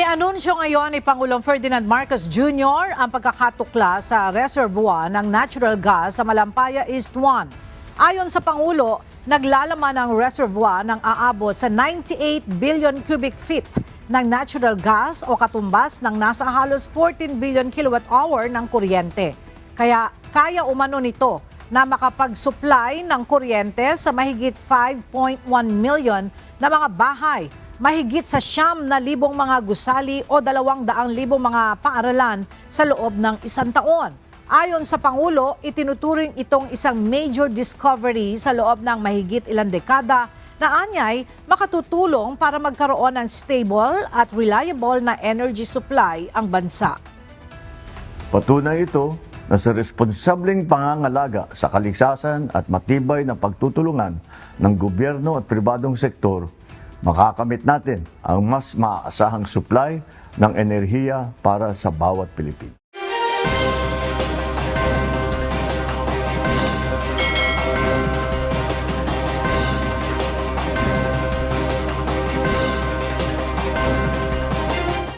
Inianunsyo ngayon ni Pangulong Ferdinand Marcos Jr. ang pagkakatukla sa reservoir ng natural gas sa Malampaya East 1. Ayon sa Pangulo, naglalaman ang reservoir ng aabot sa 98 billion cubic feet ng natural gas o katumbas ng nasa halos 14 billion kilowatt-hour ng kuryente. Kaya kaya umano nito na makapag-supply ng kuryente sa mahigit 5.1 million na mga bahay, mahigit sa 9,000 mga gusali o 200,000 mga paaralan sa loob ng isang taon. Ayon sa Pangulo, itinuturing itong isang major discovery sa loob ng mahigit ilang dekada na anyay makatutulong para magkaroon ng stable at reliable na energy supply ang bansa. Patunay ito na sa responsableng pangangalaga sa kaligsasan at matibay na pagtutulungan ng gobyerno at pribadong sektor, makakamit natin ang mas maaasahang supply ng enerhiya para sa bawat Pilipino.